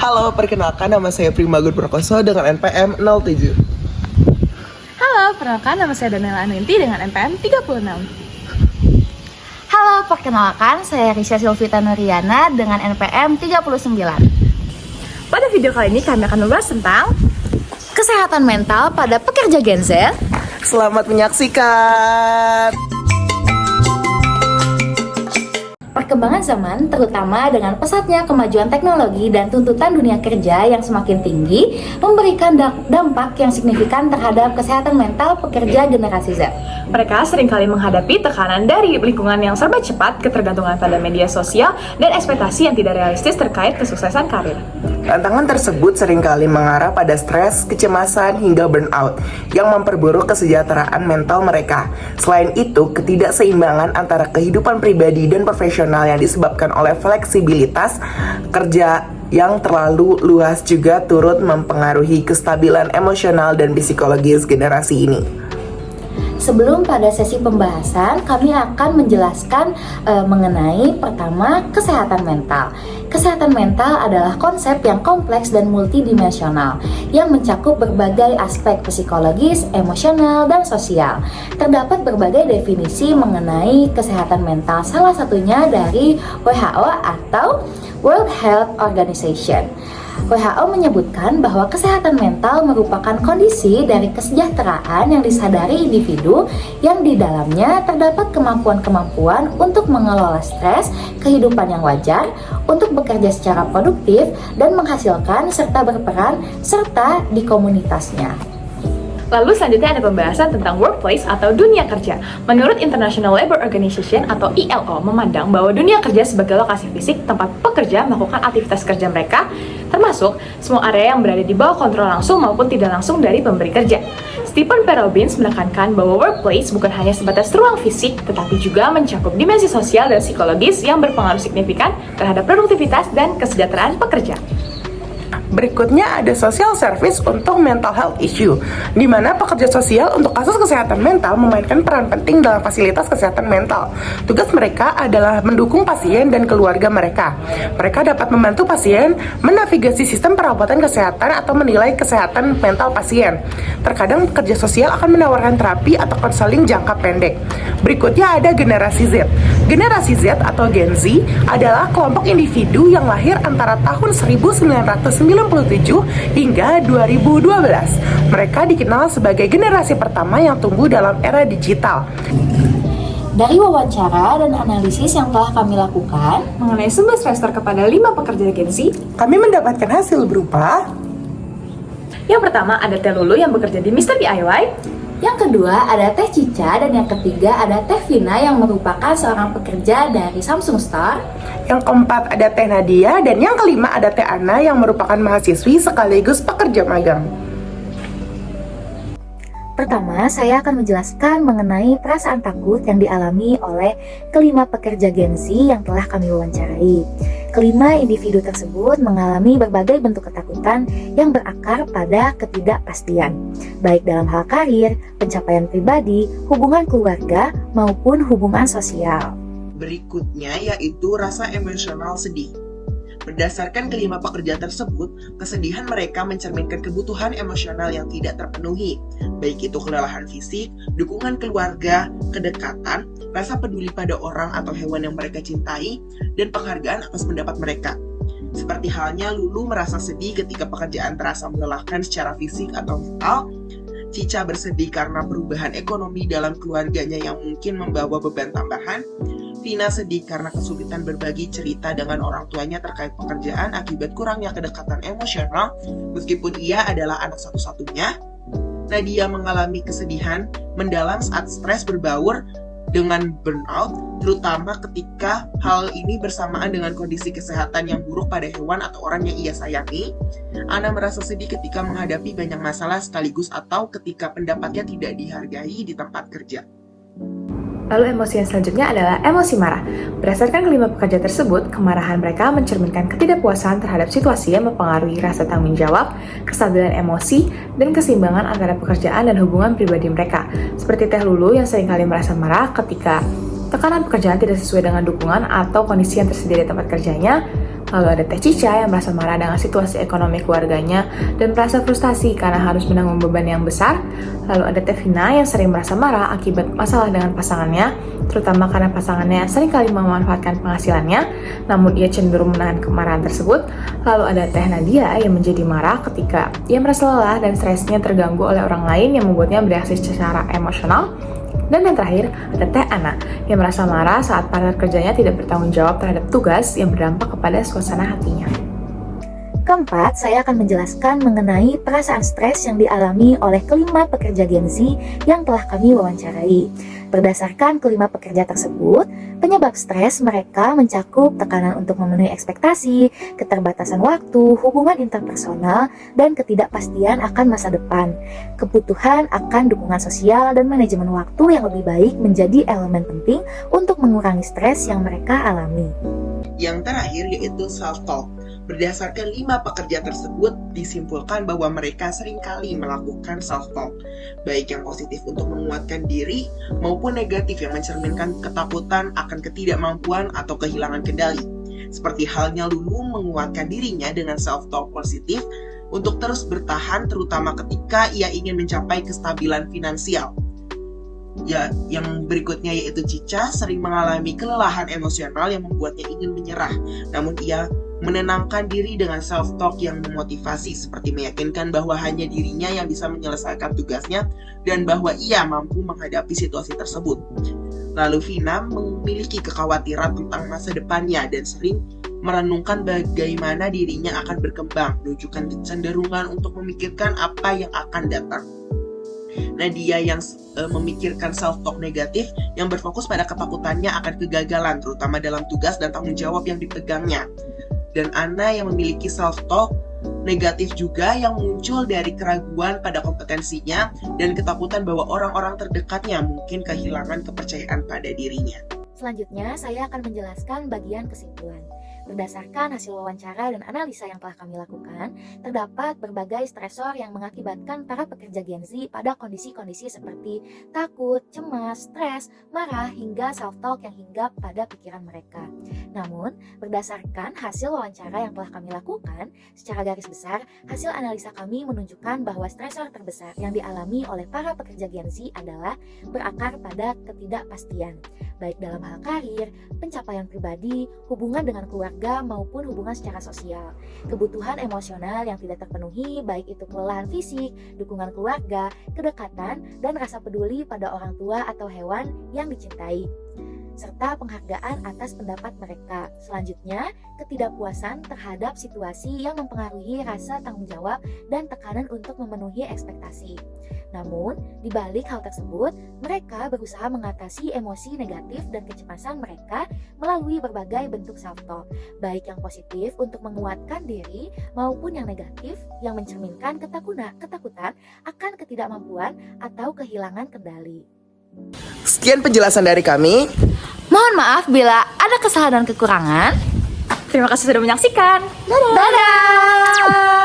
Halo, perkenalkan nama saya Primagun Prakoso dengan NPM 07. Halo, perkenalkan nama saya Daniela Aninti dengan NPM 36. Halo, perkenalkan saya Risha Silvita Nuriana dengan NPM 39. Pada video kali ini kami akan membahas tentang Kesehatan mental pada pekerja Gen Z. Selamat menyaksikan. Perkembangan zaman, terutama dengan pesatnya kemajuan teknologi dan tuntutan dunia kerja yang semakin tinggi, memberikan dampak yang signifikan terhadap kesehatan mental pekerja generasi Z. mereka seringkali menghadapi tekanan dari lingkungan yang serba cepat, ketergantungan pada media sosial, dan ekspektasi yang tidak realistis terkait kesuksesan karir. Tantangan tersebut seringkali mengarah pada stres, kecemasan, hingga burnout yang memperburuk kesejahteraan mental mereka. Selain itu, ketidakseimbangan antara kehidupan pribadi dan profesional yang disebabkan oleh fleksibilitas kerja yang terlalu luas juga turut mempengaruhi kestabilan emosional dan psikologis generasi ini. Sebelum pada sesi pembahasan, kami akan menjelaskan mengenai pertama, kesehatan mental. Kesehatan mental adalah konsep yang kompleks dan multidimensional yang mencakup berbagai aspek psikologis, emosional, dan sosial. Terdapat berbagai definisi mengenai kesehatan mental, salah satunya dari WHO atau World Health Organization. WHO menyebutkan bahwa kesehatan mental merupakan kondisi dari kesejahteraan yang disadari individu yang di dalamnya terdapat kemampuan-kemampuan untuk mengelola stres, kehidupan yang wajar, untuk bekerja secara produktif dan menghasilkan serta berperan serta di komunitasnya. Lalu selanjutnya ada pembahasan tentang workplace atau dunia kerja. Menurut International Labour Organization atau ILO memandang bahwa dunia kerja sebagai lokasi fisik tempat pekerja melakukan aktivitas kerja mereka, termasuk semua area yang berada di bawah kontrol langsung maupun tidak langsung dari pemberi kerja. Stephen P. Robbins menekankan bahwa workplace bukan hanya sebatas ruang fisik, tetapi juga mencakup dimensi sosial dan psikologis yang berpengaruh signifikan terhadap produktivitas dan kesejahteraan pekerja. Berikutnya ada social service untuk mental health issue, di mana pekerja sosial untuk kasus kesehatan mental memainkan peran penting dalam fasilitas kesehatan mental. Tugas mereka adalah mendukung pasien dan keluarga mereka. Mereka dapat membantu pasien menavigasi sistem perawatan kesehatan atau menilai kesehatan mental pasien. Terkadang pekerja sosial akan menawarkan terapi atau konseling jangka pendek. Berikutnya ada generasi Z. Generasi Z atau Gen Z adalah kelompok individu yang lahir antara tahun 1997 hingga 2012. Mereka dikenal sebagai generasi pertama yang tumbuh dalam era digital. Dari wawancara dan analisis yang telah kami lakukan Mengenai 11 investor kepada 5 pekerja Gen Z, Kami mendapatkan hasil berupa yang pertama ada Teh Lulu yang bekerja di Mr. DIY, yang kedua ada Teh Cica, dan yang ketiga ada Teh Vina yang merupakan seorang pekerja dari Samsung Store. yang keempat ada Teh Nadia, dan yang kelima ada Teh Ana yang merupakan mahasiswi sekaligus pekerja magang. Pertama, saya akan menjelaskan mengenai perasaan takut yang dialami oleh kelima pekerja Gen Z yang telah kami wawancarai. Kelima individu tersebut mengalami berbagai bentuk ketakutan yang berakar pada ketidakpastian, baik dalam hal karir, pencapaian pribadi, hubungan keluarga, maupun hubungan sosial. Berikutnya yaitu rasa emosional sedih. Berdasarkan kelima pekerja tersebut, kesedihan mereka mencerminkan kebutuhan emosional yang tidak terpenuhi, baik itu kelelahan fisik, dukungan keluarga, kedekatan, rasa peduli pada orang atau hewan yang mereka cintai, dan penghargaan atas pendapat mereka. Seperti halnya Lulu merasa sedih ketika pekerjaan terasa melelahkan secara fisik atau mental, Cica bersedih karena perubahan ekonomi dalam keluarganya yang mungkin membawa beban tambahan, Vina sedih karena kesulitan berbagi cerita dengan orang tuanya terkait pekerjaan akibat kurangnya kedekatan emosional meskipun ia adalah anak satu-satunya. Nadia mengalami kesedihan mendalam saat stres berbaur dengan burnout, terutama ketika hal ini bersamaan dengan kondisi kesehatan yang buruk pada hewan atau orang yang ia sayangi. Ana merasa sedih ketika menghadapi banyak masalah sekaligus atau ketika pendapatnya tidak dihargai di tempat kerja. Lalu emosi yang selanjutnya adalah emosi marah. Berdasarkan kelima pekerja tersebut, kemarahan mereka mencerminkan ketidakpuasan terhadap situasi yang mempengaruhi rasa tanggung jawab, kestabilan emosi, dan keseimbangan antara pekerjaan dan hubungan pribadi mereka. Seperti Teh Lulu yang seringkali merasa marah ketika tekanan pekerjaan tidak sesuai dengan dukungan atau kondisi yang tersedia di tempat kerjanya. Lalu ada Teh Cica yang merasa marah dengan situasi ekonomi keluarganya dan merasa frustasi karena harus menanggung beban yang besar. Lalu ada Teh Vina yang sering merasa marah akibat masalah dengan pasangannya, terutama karena pasangannya seringkali memanfaatkan penghasilannya, namun ia cenderung menahan kemarahan tersebut. Lalu ada Teh Nadia yang menjadi marah ketika ia merasa lelah dan stresnya terganggu oleh orang lain yang membuatnya bereaksi secara emosional. Dan yang terakhir, ada Teh Ana yang merasa marah saat partner kerjanya tidak bertanggung jawab terhadap tugas yang berdampak kepada suasana hatinya. Keempat, saya akan menjelaskan mengenai perasaan stres yang dialami oleh kelima pekerja Gen Z yang telah kami wawancarai. Berdasarkan kelima pekerja tersebut, penyebab stres mereka mencakup tekanan untuk memenuhi ekspektasi, keterbatasan waktu, hubungan interpersonal, dan ketidakpastian akan masa depan. Kebutuhan akan dukungan sosial dan manajemen waktu yang lebih baik menjadi elemen penting untuk mengurangi stres yang mereka alami. Yang terakhir yaitu self-talk. Berdasarkan 5 pekerja tersebut, disimpulkan bahwa mereka seringkali melakukan self-talk, baik yang positif untuk menguatkan diri, maupun negatif yang mencerminkan ketakutan akan ketidakmampuan atau kehilangan kendali. Seperti halnya Lulu menguatkan dirinya dengan self-talk positif untuk terus bertahan, terutama ketika ia ingin mencapai kestabilan finansial. Ya, yang berikutnya yaitu Cica sering mengalami kelelahan emosional yang membuatnya ingin menyerah, namun ia menenangkan diri dengan self-talk yang memotivasi, seperti meyakinkan bahwa hanya dirinya yang bisa menyelesaikan tugasnya dan bahwa ia mampu menghadapi situasi tersebut. Lalu Vina memiliki kekhawatiran tentang masa depannya dan sering merenungkan bagaimana dirinya akan berkembang, menunjukkan kecenderungan untuk memikirkan apa yang akan datang. Nadia yang memikirkan self-talk negatif yang berfokus pada ketakutannya akan kegagalan, terutama dalam tugas dan tanggung jawab yang dipegangnya. Dan Ana yang memiliki self-talk negatif juga yang muncul dari keraguan pada kompetensinya dan ketakutan bahwa orang-orang terdekatnya mungkin kehilangan kepercayaan pada dirinya. Selanjutnya, saya akan menjelaskan bagian kesimpulan. Berdasarkan hasil wawancara dan analisa yang telah kami lakukan, terdapat berbagai stresor yang mengakibatkan para pekerja Gen Z pada kondisi-kondisi seperti takut, cemas, stres, marah, hingga self-talk yang hinggap pada pikiran mereka. Namun, berdasarkan hasil wawancara yang telah kami lakukan, secara garis besar, hasil analisa kami menunjukkan bahwa stresor terbesar yang dialami oleh para pekerja Gen Z adalah berakar pada ketidakpastian, baik dalam hal karir, pencapaian pribadi, hubungan dengan keluarga, maupun hubungan secara sosial. Kebutuhan emosional yang tidak terpenuhi, baik itu kelelahan fisik, dukungan keluarga, kedekatan, dan rasa peduli pada orang tua atau hewan yang dicintai, serta penghargaan atas pendapat mereka. Selanjutnya, ketidakpuasan terhadap situasi yang mempengaruhi rasa tanggung jawab dan tekanan untuk memenuhi ekspektasi. Namun, di balik hal tersebut, mereka berusaha mengatasi emosi negatif dan kecemasan mereka melalui berbagai bentuk self-talk, baik yang positif untuk menguatkan diri maupun yang negatif yang mencerminkan ketakutan akan ketidakmampuan atau kehilangan kendali. Sekian penjelasan dari kami. Mohon maaf bila ada kesalahan dan kekurangan. Terima kasih sudah menyaksikan. Dadah!